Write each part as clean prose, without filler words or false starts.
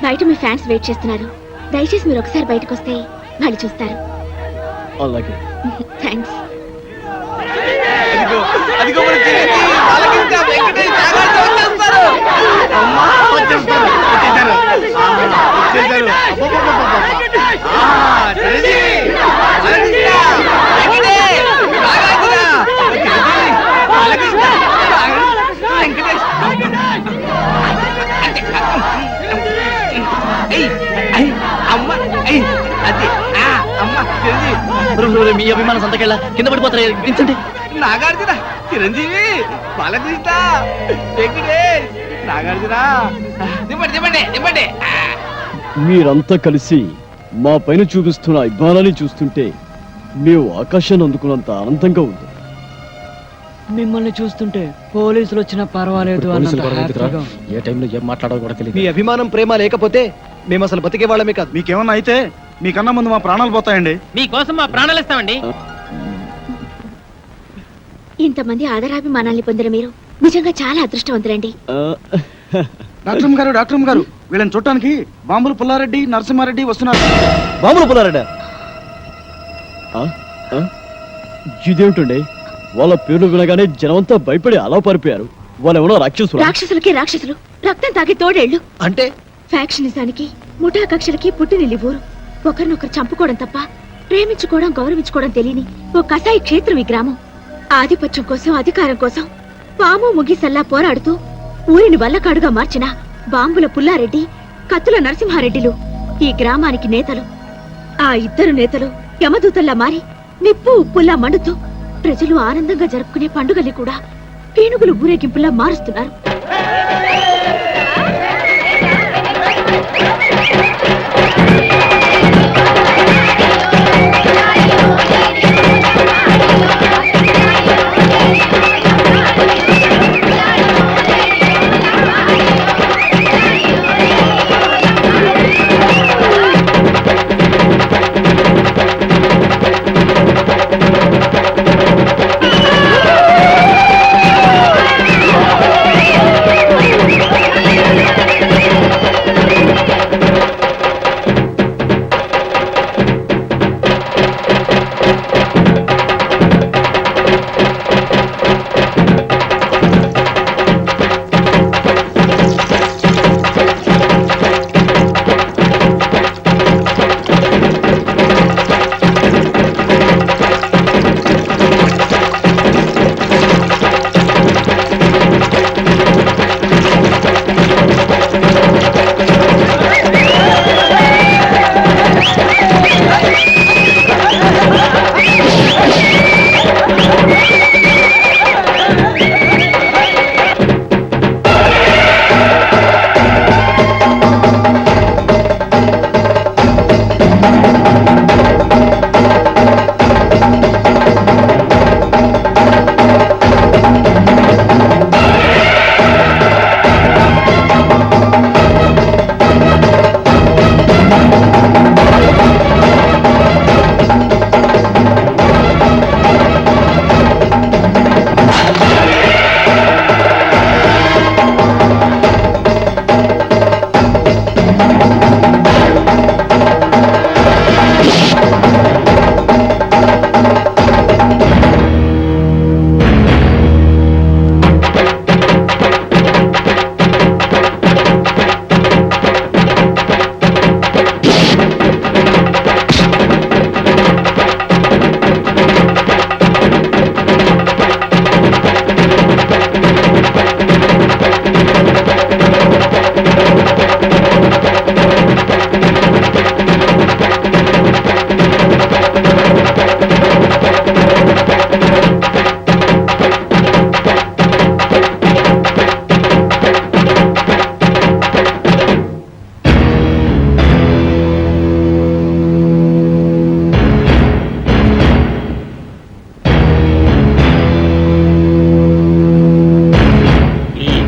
బయట మీ fans wait చేస్తున్నారు. దయచేసి మీరు ఒకసారి బయటకు వస్తే వాళ్ళు చూస్తారు. అలాగే. థ్యాంక్స్. మీ అభిమానం సంతకెళ్ళ కింద పడిపోతారు. నాగార్జున, చిరంజీవి, బాలకృష్ణ, వెంకటేష్, నాగార్జున, దింపండి దింపండి దింపండి. మీరంతా కలిసి మా పైన చూపిస్తున్న అభిమానాన్ని చూస్తుంటే మేము ఆకాశాన్ని అందుకున్నంత ఆనందంగా ఉంది. మిమ్మల్ని చూస్తుంటే పోలీసులు వచ్చినా పర్వాలేదు అన్నంత హ్యాపీగా. ఏ టైంలో ఏం మాట్లాడాలో కూడా తెలియదు. మీ అభిమానం ప్రేమ లేకపోతే మేము అసలు బతికే వాళ్ళమే కాదు. మీకేమన్నా అయితే మీకన్నా ముందు మా ప్రాణాలు పోతాయండి. మీకోసం మా ప్రాణాలు ఇస్తామండి. ఇంతమంది ఆదరాభిమానాల్ని పొందిన మీరు నిజంగా చాలా అదృష్టవంతులండి. డాక్టర్ గారు వీళ్ళని చూడటానికి బాంబులు పుల్లారెడ్డి, నరసింహారెడ్డి వస్తున్నారు. బాంబులు పుల్లారెడ్డి ఇదేమిటండి? వాళ్ళ పేర్లు వినగానే జనమంతా భయపడి అలా పారిపోయారు. వాళ్ళేమన్నా రాక్షసులు? రాక్షసులకి రాక్షసులు, రక్తం తాగి తోడేళ్లు. అంటే ఫ్యాక్షనిజానికి, ముఠా కక్షలకి పుట్టినిల్లి ఊరు. ఒకరినొకరు చంపుకోవడం తప్ప ప్రేమించుకోవడం, గౌరవించుకోవడం తెలియని ఓ కసాయి క్షేత్రం ఈ గ్రామం. ఆధిపత్యం కోసం, అధికారం కోసం పాము ముగిసల్లా పోరాడుతూ ఊరిని వల్లకాడుగా మార్చిన బాంబుల పుల్లారెడ్డి, కత్తుల నరసింహారెడ్డిలు ఈ గ్రామానికి నేతలు. ఆ ఇద్దరు నేతలు యమదూతల్లా మారి నిప్పు ఉప్పుల్లా మండుతూ ప్రజలు ఆనందంగా జరుపుకునే పండుగల్ని కూడా పీనుగులు ఊరేగింపులా మారుస్తున్నారు.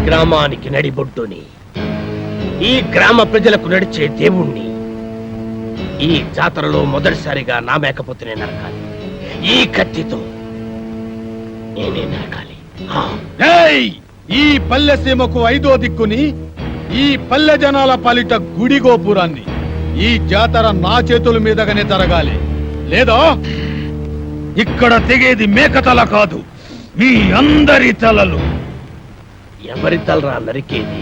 గ్రామానికి నడిబొడ్డుని, ఈ గ్రామ ప్రజలకు నడిచే దేవుణ్ణి ఈ జాతరలో మొదటిసారిగా నా మేకపోతేనే నరకాలి. ఈ కత్తితో నేనే నరకాలి. ఈ పల్లెసీమకు 5వ దిక్కుని ఈ పల్లె జనాల పాలిట గుడి గోపురాన్ని ఈ జాతర నా చేతుల మీదగానే జరగాలి. లేదా ఇక్కడ తెగేది మేకతల కాదు, మీ అందరి తలలు. ఎవరి తలరా నరికేది?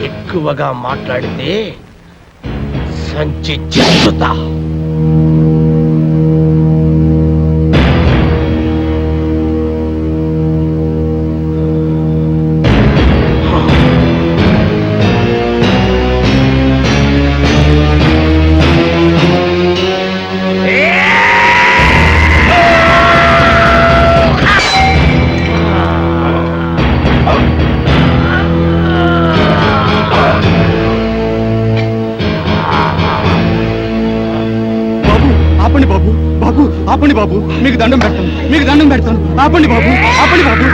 ఎక్కువగా మాట్లాడితే సంచి చెత్తుతా. ఆపండి బాబు, బాబు ఆపండి బాబు, మీకు దండం పెడతాను, మీకు దండం పెడతాను. ఆపండి బాబు, ఆపండి బాబు.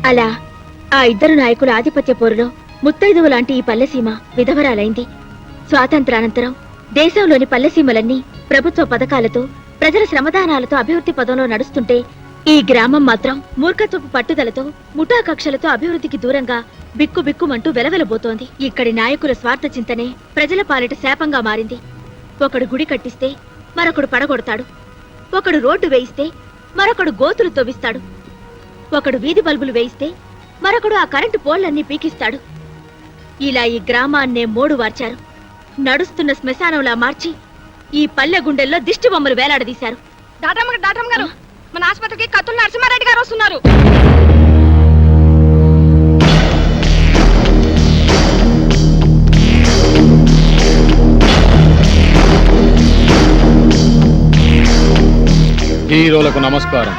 అలా ఆ ఇద్దరు నాయకుల ఆధిపత్య పోరులో ముత్తైదువు లాంటి ఈ పల్లెసీమ విధవరాలైంది. స్వాతంత్రానంతరం దేశంలోని పల్లెసీమలన్నీ ప్రభుత్వ పథకాలతో, ప్రజల శ్రమదానాలతో అభివృద్ధి పదంలో నడుస్తుంటే ఈ గ్రామం మాత్రం మూర్ఖత్వపు పట్టుదలతో, ముఠా కక్షలతో అభివృద్ధికి దూరంగా బిక్కుబిక్కుమంటూ వెలవెలబోతోంది. ఇక్కడి నాయకుల స్వార్థ చింతనే ప్రజల పాలిట శాపంగా మారింది. ఒకడు గుడి కట్టిస్తే మరొకడు పడగొడతాడు, ఒకడు రోడ్డు వేయిస్తే మరొకడు గోతులు తవ్విస్తాడు, ఒకడు వీధి బల్బులు వేయిస్తే మరొకడు ఆ కరెంటు పోళ్లన్నీ పీకిస్తాడు. ఇలా ఈ గ్రామాన్నే మోడు వార్చారు. నడుస్తున్న శ్మశానంలా మార్చి ఈ పల్లె గుండెల్లో దిష్టి బొమ్మలు వేలాడదీశారు. డాక్టర్ గారు, మన ఆసుపత్రికి కత్తుల నరసింహారెడ్డి గారు వస్తున్నారు. హీరోలకు నమస్కారం.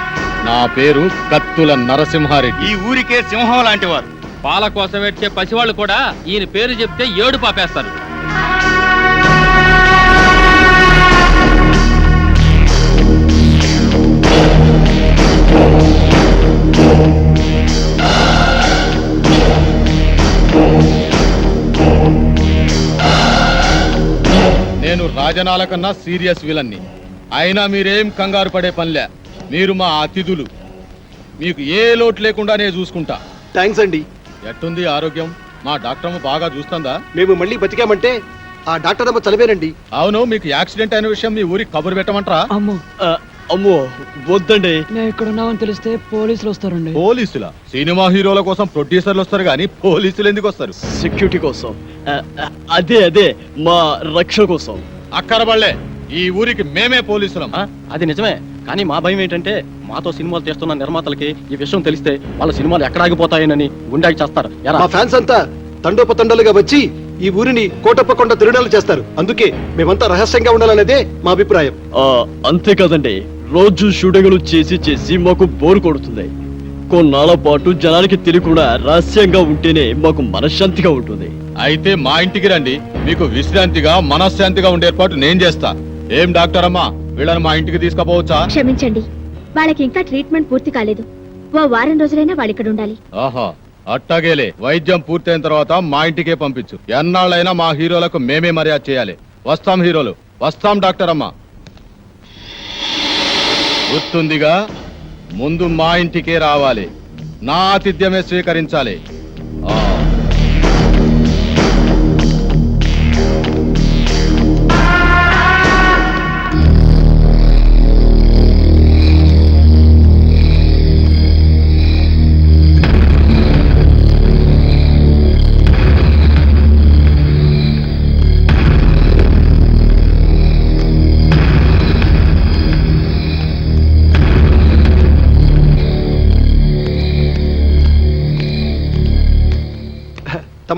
నా పేరు కత్తుల నరసింహారెడ్డి. ఈ ఊరికే సింహం లాంటి వారు. పాల కోసం వచ్చే పసివాళ్ళు కూడా ఈయన పేరు చెప్తే ఏడు పాపేస్తారు. నేను రాజనాల కన్నా సీరియస్ విలన్ని. అయినా మీరేం కంగారు పడే పనిలే. మీరు మా అతిథులు. మీకు ఏ లోటు లేకుండా నేను చూసుకుంటా. థ్యాంక్స్ అండి. ఎట్టుంది ఆరోగ్యం? మా డాక్టర్ అమ్మ బాగా చూస్తుందా? మేము మళ్ళీ బతికామంటే ఆ డాక్టర్ అమ్మ చదివేనండి. అవును, మీకు యాక్సిడెంట్ అయిన విషయం మీ ఊరికి కబురు పెట్టమంటారా? అమ్మో, అమ్మో వద్దండి. నేను ఇక్కడ ఉన్నామని తెలిస్తే పోలీసులు వస్తారండి. పోలీసుల? సినిమా హీరోల కోసం ప్రొడ్యూసర్లు వస్తారు కానీ పోలీసులు ఎందుకు వస్తారు? సెక్యూరిటీ కోసం. అదే మా రక్షణ కోసం. అక్కరబళ్ళే, ఈ ఊరికి మేమే పోలీసులం. అది నిజమే, కానీ మా భయం ఏంటంటే మాతో సినిమాలు చేస్తున్న నిర్మాతలకి ఈ విషయం తెలిస్తే వాళ్ళ సినిమాలు ఎక్కడ ఆగిపోతాయనని గుండాకి చేస్తారు. మా ఫ్యాన్స్ అంతా తండోపతండాలుగా వచ్చి ఈ ఊరిని కోటప్పకొండ తిరునాలు చేస్తారు. అందుకే మేమంతా రహస్యంగా ఉండాలనేదే మా అభిప్రాయం. అంతే కదండి, రోజు షూటింగ్లు చేసి మాకు బోరు కొడుతుంది. కొన్నాళ్ళ పాటు జనానికి తెలియకుండా రహస్యంగా ఉంటేనే మాకు మనశ్శాంతిగా ఉంటుంది. అయితే మా ఇంటికి రండి, మీకు విశ్రాంతిగా మనశ్శాంతిగా ఉండే ఏర్పాటు నేను చేస్తా. ఏం డాక్టర్ అమ్మా, వీళ్ళని మా ఇంటికి తీసుకుపోవచ్చా? క్షమించండి, వాళ్ళకి ఇంకా ట్రీట్మెంట్ పూర్తి కాలేదు. ఓ వారం రోజులైనా వాళ్ళు ఇక్కడ ఉండాలి. ఆహా, అట్టాగేలే. వైద్యం పూర్తయిన తర్వాత మా ఇంటికే పంపించు. ఎన్నాళ్ళైనా మా హీరోలకు మేమే మర్యాద చేయాలి. వస్తాం హీరోలు, వస్తాం డాక్టర్ అమ్మా. గుర్తుందిగా, ముందు మా ఇంటికే రావాలి, నా ఆతిథ్యమే స్వీకరించాలి.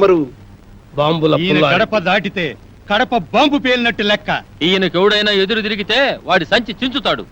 తమరు బాంబుల ఈయన పుల్లారెడ్డి. గడప దాటితే కడప బాంబు పేలినట్టు లెక్క. ఈయనకెవడైనా ఎదురు తిరిగితే వాడి సంచి చించుతాడు.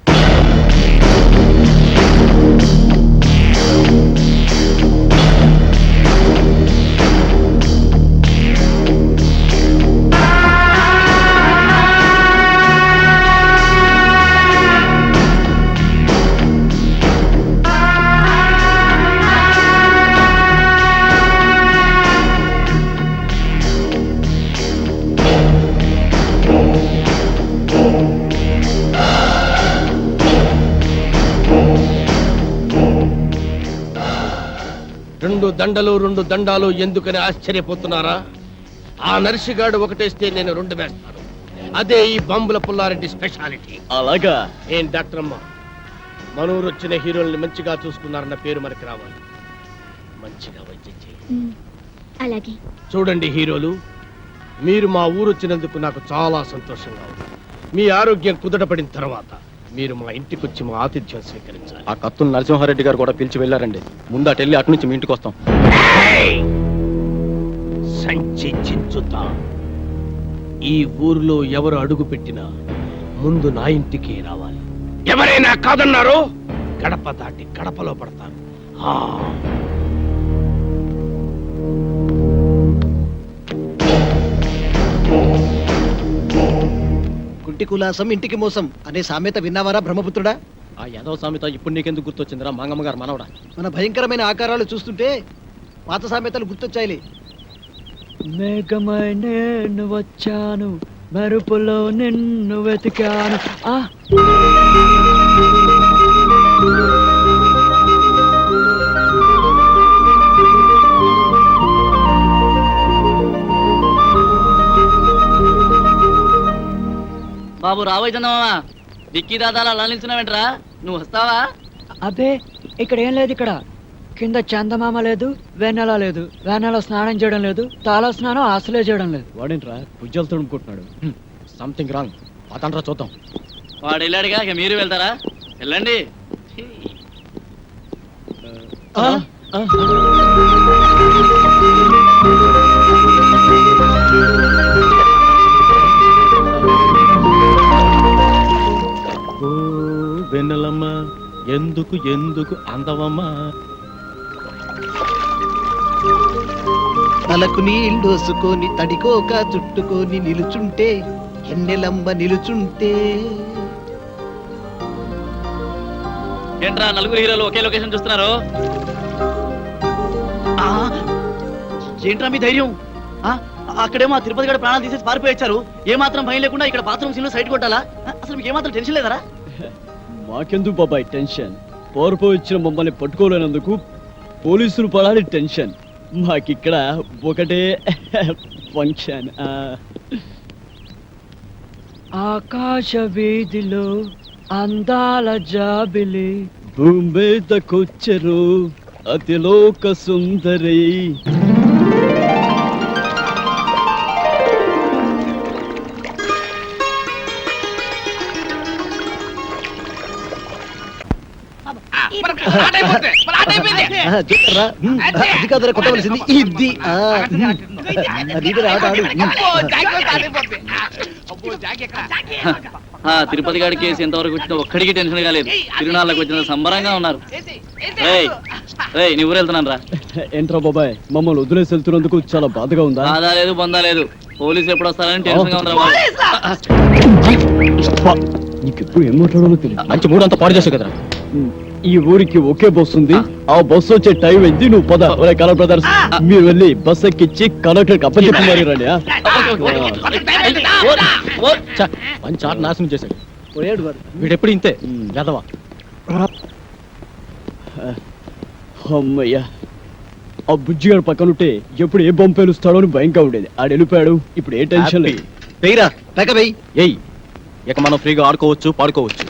రెండు దండాలు ఎందుకని ఆశ్చర్యపోతున్నారా? ఆ నర్సిగాడు ఒకటేస్తే నేను 2 వేస్తాను. అదే ఈ బాంబుల పుల్లారెడ్డి స్పెషాలిటీ. అలాగా? ఏం డాక్టర్ అమ్మా, మనూరు వచ్చిన హీరోల్ని మంచిగా చూసుకున్నారన్న పేరు మనకి రావాలి. మంచిగా వైద్యం చేయి. అలాగే. చూడండి హీరోలు, మీరు మా ఊరు వచ్చినందుకు నాకు చాలా సంతోషంగా ఉంది. మీ ఆరోగ్యం కుదటపడిన తర్వాత మీరు మా ఇంటికి వచ్చి మా ఆతిథ్యం స్వీకరించాలి. ఆ కత్తులు నరసింహారెడ్డి గారు కూడా పిలిచి వెళ్ళారండి. ముందు అటు వెళ్ళి అటు నుంచి మీ ఇంటికి వస్తాం. సంచి చించుతా. ఈ ఊర్లో ఎవరు అడుగు పెట్టినా ముందు నా ఇంటికి రావాలి. ఎవరైనా కాదన్నారో గడప దాటి గడపలో పడతారు. ఆ. కుంటి కులాసం ఇంటికి మోసం అనే సామెత విన్నావారా బ్రహ్మపుత్రుడా? ఆ యాదవ సామెత ఇప్పుడు నీకెందుకు గుర్తొచ్చిందిరా మంగమ్మ గారు మనవడా? మన భయంకరమైన ఆకారాలు చూస్తుంటే పాత సామెతలు గుర్తొచ్చాయిలే. మేఘమై నేను వచ్చాను, మెరుపులో నిన్ను వెతికాను. బాబు రాబోయ్ చందమామ, డిక్కీ దాదాలు అలా నిల్చున్నావేంట్రా? నువ్వు వస్తావా? అబ్బే ఇక్కడ ఏం లేదు. ఇక్కడ కింద చందమామ లేదు, వెన్నెల లేదు, వెన్నెల స్నానం చేయడం లేదు, తాళ స్నానం అసలే చేయడం లేదు. వాడేంట్రా భుజాలు తడుముకుంటున్నాడు? Something wrong. అతండ్రా చూద్దాం. వాడు వెళ్ళాడుగా, ఇక మీరు వెళ్తారా? వెళ్ళండి. ఓ వెన్నెలమ్మ ఎందుకు ఎందుకు అందవమ్మా? తలకు నీళ్ళోసుకొని తడికోక చుట్టుకొని నిలుచుంటే ఎన్నెలంబ నిలుచుంటే. ఏంట్రా నలుగురు హీరోలు ఒకే లొకేషన్ చూస్తున్నారు? ఏంట్రా మీ ధైర్యం? అక్కడేమో ఆ తిరుపతి గడ ప్రాణాలు తీసేసి పారిపోయి వచ్చారు. ఏమాత్రం భయం లేకుండా ఇక్కడ బాత్రూమ్ సీన్ లో సైడ్ కొట్టాలా? అసలు మీకు ఏమాత్రం టెన్షన్ లేదరా? మాకెందుకు బాబాయ్ టెన్షన్? పోరపో వచ్చిన మమ్మల్ని పట్టుకోలేనందుకు పోలీసులు పడాలి టెన్షన్. మాకిక్కడ ఒకటే ఫంక్షన్. ఆకాశ వీధిలో అందాల జాబిలి, భూమి మీదకొచ్చరు అతిలోక సుందరి. చూడరా, అది కాదురా కొట్టవలసింది ఇది. ఆట ఆడు. తిరుపతి గారి కేసు ఎంతవరకు వచ్చినా ఒక్కడికి టెన్షన్ కాలేదు. తిరునాళ్ళకి వచ్చిన సంబరంగా ఉన్నారు. రేయ్ నీ ఊరు వెళ్తున్నాను రా. ఏంట్రా బాబాయ్, మమ్మల్ని వదిలేసి వెళ్తున్నందుకు చాలా బాధగా ఉందా? బాధ లేదు, బందా లేదు. పోలీసులు ఎప్పుడు వస్తారని టెన్షన్ గా ఉన్నారు. నీకెప్పుడు ఏం మాట్లాడాలో తెలియదు. మంచి మూడంతా పాడు చేసావు కదరా. ఈ ఊరికి ఒకే బస్సు ఉంది. ఆ బస్సు వచ్చే టైం అయింది. నువ్వు పద. కలర్ బ్రదర్స్, మీరు వెళ్ళి బస్ ఎక్కిచ్చి కండక్టర్ అప్పచెప్పి మరి రండి. మంచి ఆట నాశనం చేశాడు. పోయాడు వాడు. వీడెప్పుడు ఇంతే గదవా. అమ్మయ్యా, ఆ బుజ్జిగాడు పక్కనుంటే ఎప్పుడు ఏ బొమ్మ పేలుస్తాడో అని భయంగా ఉండేది. ఆడు వెళ్ళిపోయాడు. ఇప్పుడు ఏ టెన్షన్ లేదు. వెయ్యిరా, పెక వెయ్యి. ఏయ్, ఇక మనం ఫ్రీగా ఆడుకోవచ్చు, పాడుకోవచ్చు.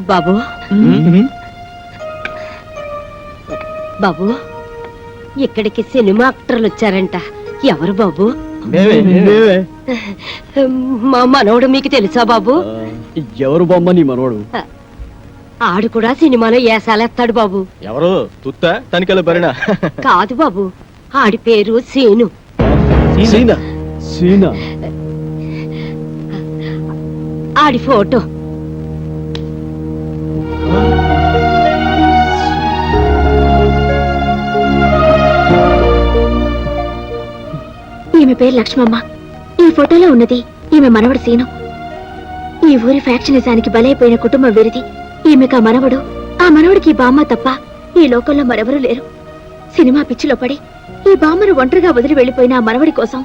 బాబు, బాబు, ఇక్కడికి సినిమా యాక్టర్లు వచ్చారంట. ఎవరు బాబు? మా మనవడు మీకు తెలుసా బాబు? ఎవరు బామ్మ నీ మనవడు? ఆడు కూడా సినిమాలో ఏసాలేస్తాడు బాబు. ఎవరు తుత్త తనికెళ్ళ పరిణ కాదు బాబు, ఆడి పేరు సీను. సీనా? సీనా? ఆడి ఫోటో. ఈమె పేరు లక్ష్మమ్మ. ఈ ఫోటోలో ఉన్నది ఈమె మనవడు సీను. ఈ ఊరి ఫ్యాక్షనిజానికి బలైపోయిన కుటుంబం వీరిది. ఈమెకు ఆ మనవడు, ఆ మనవడికి ఈ బామ్మ తప్ప ఈ లోకంలో మరెవరూ లేరు. సినిమా పిచ్చిలో పడి ఈ బామ్మను ఒంటరిగా వదిలి వెళ్లిపోయిన ఆ మనవడి కోసం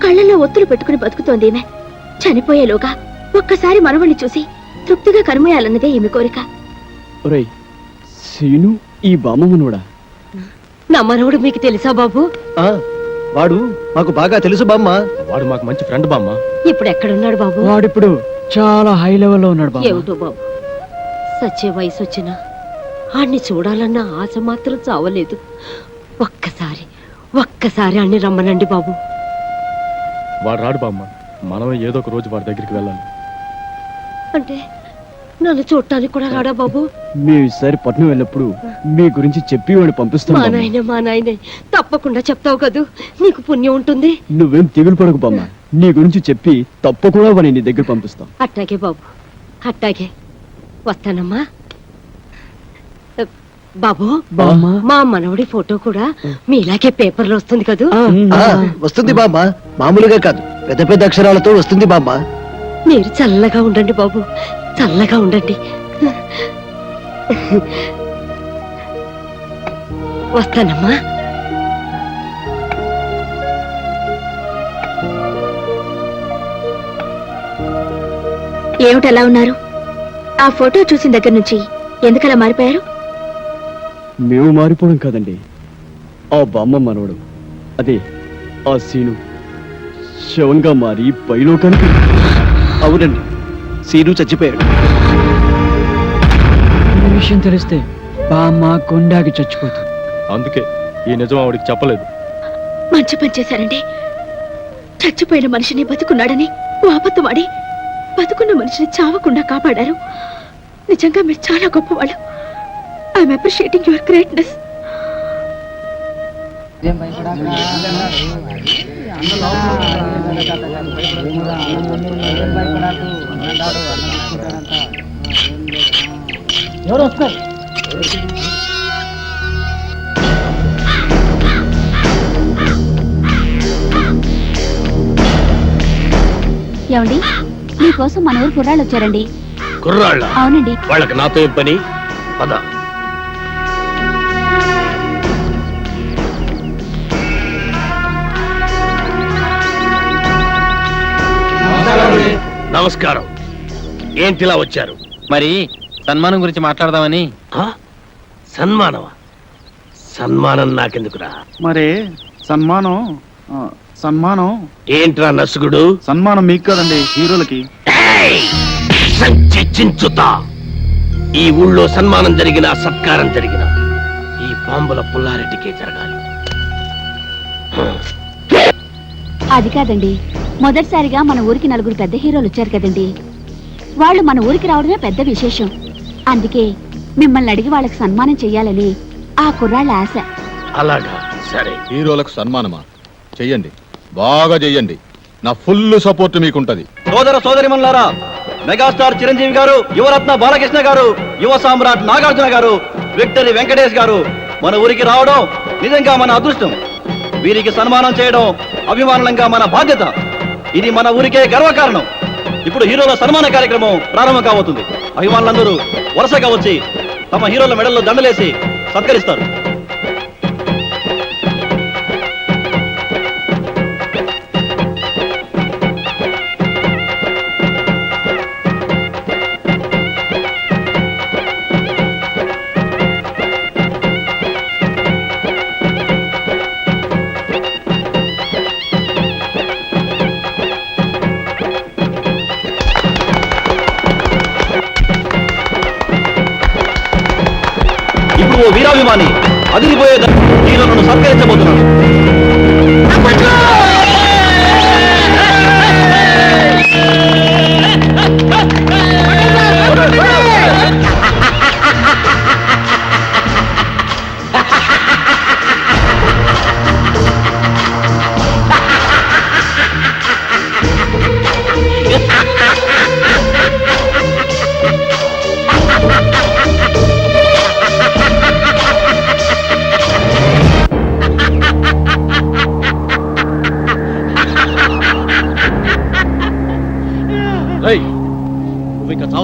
కళ్ళల్లో ఒత్తులు పెట్టుకుని బతుకుతోంది ఈమె. చనిపోయేలోగా ఒక్కసారి మనవడిని చూసి తృప్తిగా కనుమేయాలన్నదే ఈమె కోరిక. ఒరేయ్, సీను ఈ బామ్మ మనవడా? నా మనవడు మీకు తెలుసా బాబు? వాడు మాకు బాగా తెలుసు బామ్మ. వాడు మాకు మంచి ఫ్రెండ్ బామ్మ. ఇప్పుడు ఎక్కడున్నాడు బాబు? వాడిప్పుడు చాలా హై లెవెల్లో ఉన్నాడు బాబు. ఏమిటో బాబు, సచ్చే వయసు వచ్చినా ఆడిని చూడాలన్న ఆశ మాత్రం చావలేదు. ఒక్కసారి అన్ని రమ్మనండి బాబు. వాడు రాడు బామ్మ, మనమే ఏదో ఒక రోజు వాడి దగ్గరికి వెళ్ళాలి. అంటే నన్ను చూడటానికి కూడా రాడా బాబు? మేము ఈసారి పట్నం వెళ్ళినప్పుడు మీ గురించి చెప్పి వాడిని పంపిస్తాం మా బామ్మ. నాయనే తప్పకుండా చెప్తావు కదూ, నీకు పుణ్యం ఉంటుంది. నువ్వేం దిగులు పడకు బామ్మ, నీ గురించి చెప్పి తప్పకుండా వాడిని నీ దగ్గర పంపిస్తాం. అట్టాగే బాబు, అట్టాగే. వస్తానమ్మా. బాబు, మా మనవడి ఫోటో కూడా మీలాగే పేపర్లో వస్తుంది కదూ? వస్తుంది బామ్మ, మామూలుగా కాదు, పెద్ద పెద్ద అక్షరాలతో వస్తుంది బామ్మ. మీరు చల్లగా ఉండండి బాబు, చల్లగా ఉండండి. వస్తానమ్మా. ఏమిటలా ఉన్నారు? ఆ ఫోటో చూసిన దగ్గర నుంచి ఎందుకలా మారిపోయారు? మేము మారిపోవడం కాదండి, ఆ బామ్మ మనవడు, అదే ఆ సీను శవంగా మారి పైలోకానికి. అవునండి, సీను చచ్చిపోయాడు. ఈ విషయం తెలిస్తే బామ్మ కొండాకి చచ్చిపోతుంది. అందుకే ఈ నిజం ఆవిడికి చెప్పలేదు. మంచి పని చేశారండి. చచ్చిపోయిన మనిషిని బతుకున్నాడని ఓ అబద్ధం ఆడి బతుకున్న మనిషిని చావకుండా కాపాడారు. నిజంగా మీరు చాలా గొప్పవాళ్ళు. I'm appreciating your greatness. ఎవరు వస్తారు? ఏమండి, మీకోసం మన ఊరు కుర్రాళ్ళు వచ్చారండి. కుర్రాళ్ళ? అవునండి. వాళ్ళకి నాతో ఏం పని? పద. నమస్కారం. ఏంటిలా వచ్చారు? మరి సన్మానం గురించి మాట్లాడదామని. సన్మానమా? సన్మానం నాకెందుకురా? మరి సన్మానం సన్మానం ఏంట్రా నసుగుడు? సన్మానం మీకు కదండి, హీరోలకి. సంచిచించుతా. ఈ ఊళ్ళో సన్మానం జరిగినా సత్కారం జరిగినా ఈ బాంబుల పుల్లారెడ్డికే జరగాలి. అది కాదండి, మొదటిసారిగా మన ఊరికి నలుగురు పెద్ద హీరోలు వచ్చారు కదండి. వాళ్ళు మన ఊరికి రావడమే పెద్ద విశేషం. అందుకే మిమ్మల్ని అడిగి వాళ్ళకి సన్మానం చెయ్యాలని ఆ కుర్రాళ్ళ ఆశ. అలాగా, సరే. హీరోలకు సన్మానమా? చెయ్యండి, బాగా చెయ్యండి. నా ఫుల్ సపోర్ట్ మీకుంటది. సోదర సోదరిమణులారా, మెగాస్టార్ చిరంజీవి గారు, యువరత్న బాలకృష్ణ గారు, యువ సామ్రాట్ నాగార్జున గారు, విక్టరీ వెంకటేష్ గారు మన ఊరికి రావడం నిజంగా మన అదృష్టం. వీరికి సన్మానం చేయడం అభిమానంగా మన బాధ్యత. ఇది మన ఊరికే గర్వకారణం. ఇప్పుడు హీరోల సన్మాన కార్యక్రమం ప్రారంభం కాబోతుంది. అభిమానులందరూ వరుసగా వచ్చి తమ హీరోల మెడల్లో దండలేసి సత్కరిస్తారు. ఇప్పుడు ఓ వీరాభిమాని అదిరిపోయే హీరోలను సత్కరించబోతున్నాడు.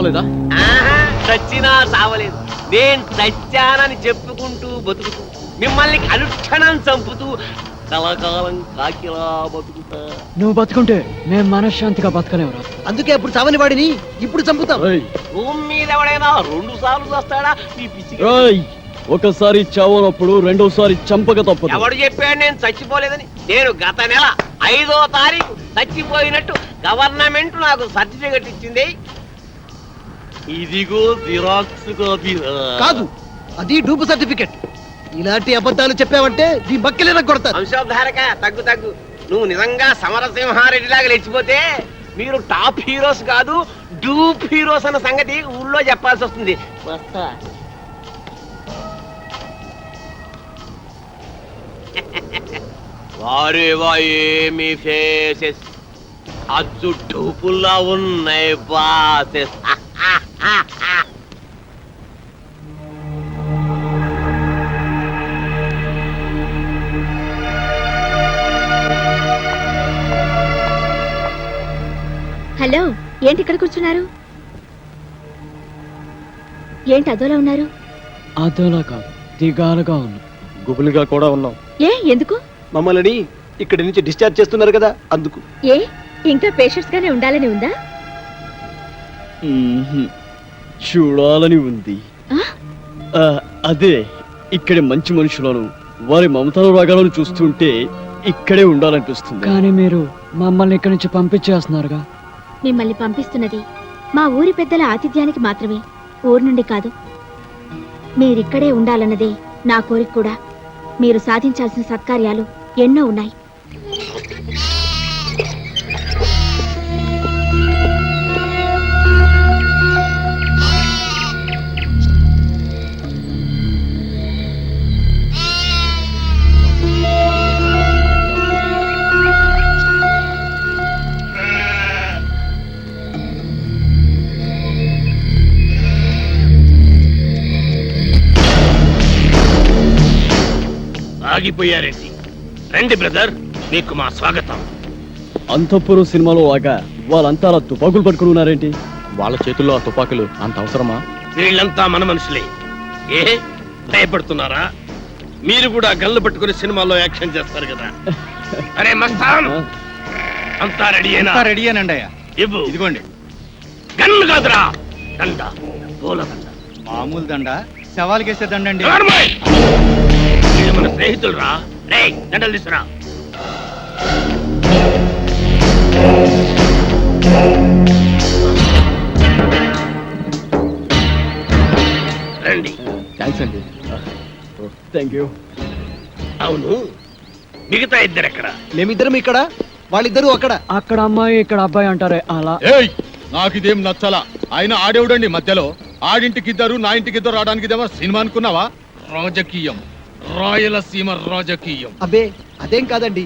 చావలేదా? చచ్చినా చావలేదు. నేను చచ్చానని చెప్పుకుంటూ బతుకుతూ మిమ్మల్ని అనుక్షణం చంపుతూ కలకాలం కాకిలా బతుకుతా. నువ్వు బతుకుంటే మేము మనశ్శాంతిగా బతకలేవురా. అందుకే అప్పుడు చావని వాడిని ఇప్పుడు చంపుతాం. భూమి మీద ఎవడైనా 2 సార్లు వస్తాడా? ఈ పిచ్చి ఒకసారి చావనప్పుడు రెండోసారి చంపక తప్పదు. ఎవడు చెప్పాడు నేను చచ్చిపోలేదని? నేను గత నెల 5వ తారీఖు చచ్చిపోయినట్టు గవర్నమెంట్ నాకు సర్టిఫికెట్ ఇచ్చింది. ఇదిగో జిరాక్స్ కాపీ. కాదు, అది డూపు సర్టిఫికెట్. ఇలాంటి అబద్ధాలు చెప్పావంటే నీ బక్కెలేన కొడతారు. వంశోద్ధారక తగ్గు తగ్గు. నువ్వు నిజంగా సమరసింహారెడ్డిలాగా లేచిపోతే మీరు టాప్ హీరోస్ కాదు, డూప్ హీరోస్ అన్న సంగతి ఊళ్ళో చెప్పాల్సి వస్తుంది. వస్తా. వారేవా ఏమి ఫేసెస్, అచ్చు డూపుల్లా ఉన్నాయి బాసెస్. హలో, ఏంటి ఇక్కడ కూర్చున్నారు? ఏంటి అదోలా ఉన్నారు? అదోలా కాదు, దిగాలుగా ఉంది. గుబులుగా కూడా ఉన్నాం. ఏ ఎందుకు? మమ్మల్ని ఇక్కడి నుంచి డిశ్చార్జ్ చేస్తున్నారు కదా, అందుకు. ఏ ఇంకా పేషెంట్స్ గానే ఉండాలని ఉందా? చూడాలని ఉంది. అదే ఇక్కడి మంచి మనుషులను, వారి మమతల రాగాలను చూస్తుంటే ఇక్కడే ఉండాలనిపిస్తుంది. కానీ మీరు మమ్మల్ని ఇక్కడి నుంచి పంపించేస్తున్నారుగా. మిమ్మల్ని పంపిస్తున్నది మా ఊరి పెద్దల ఆతిథ్యానికి మాత్రమే, ఊరు నుండి కాదు. మీరిక్కడే ఉండాలన్నదే నా కోరిక కూడా. మీరు సాధించాల్సిన సత్కార్యాలు ఎన్నో ఉన్నాయి. ఆగిపోయారేంటి? రండి బ్రదర్, మీకు మా స్వాగతం. అంతఃపురం సినిమాలో లాగా వాళ్ళంతా అలా తుపాకులు పట్టుకుని ఉన్నారేంటి? వాళ్ళ చేతుల్లో ఆ తుపాకులు అంత అవసరమా? వీళ్ళంతా మన మనుషులే. ఏ భయపడుతున్నారా? మీరు కూడా గన్లు పట్టుకుని సినిమాల్లో యాక్షన్ చేస్తారు కదా. అరే మస్తాన్, అంతా రెడీయేనా? రెడీయేనండి అయ్యా. ఇవ్వు. ఇదిగోండి. గన్ను కాదురా, దండ, పూల దండ. మామూలు దండ, సవాల్కేసే దండండి. నార్మల్. వీళ్ళు మన స్నేహితులు రా. రే దండలు తీసురా. రండి. థ్యాంక్స్ అండి. Thank you. అవును, మిగతా ఇద్దరు ఎక్కడ? మేమిద్దరం ఇక్కడ, వాళ్ళిద్దరూ అక్కడ. అక్కడ అమ్మాయి ఇక్కడ అబ్బాయి అంటారే అలా. ఏయ్, నాకిదేం నచ్చలా. ఆయన ఆడేవుడండి మధ్యలో. ఆడింటికిద్దరు, నా ఇంటికిద్దరు రావడానికి ఇదేమో సినిమా అనుకున్నావా? రాజకీయం, రాయలసీమ రాజకీయం. అబ్బే అదేం కాదండి.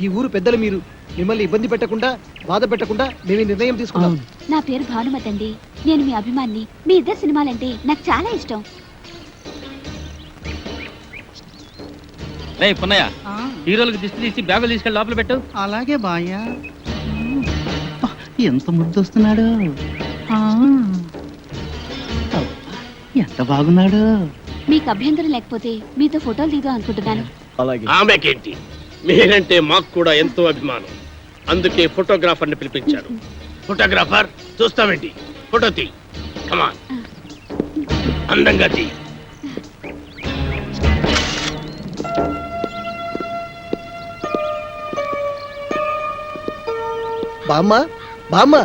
ఈ ఊరు పెద్దలు మీరు. మిమ్మల్ని ఇబ్బంది పెట్టకుండా, బాధ పెట్టకుండా మేము ఈ నిర్ణయం తీసుకున్నాం. నా పేరు భానుమతి అండి. నేను మీ అభిమాన్ని. మీ ఇద్దరు సినిమాలంటే నాకు చాలా ఇష్టం. రే పున్నయ్య, హీరోలకు దిష్టి తీసి బ్యాగులు తీసుకెళ్ళి లోపల పెట్టు. అలాగే బాయ్యా. ఎంత ముద్దొస్తున్నాడు, ఎంత బాగున్నాడు. మీకు అభ్యంతరం లేకపోతే మీతో ఫోటోలు దిగుదాం అనుకుంటున్నాను. అలాగే. ఆమెకేంటి, మీరంటే మాకు కూడా ఎంతో అభిమానం. అందుకే ఫోటోగ్రాఫర్ ని పిలిపించారు. ఫోటోగ్రాఫర్, చూస్తామేంటి, ఫోటో తీ. కమాన్, అందంగా తీ. బామ్మ బామ్మ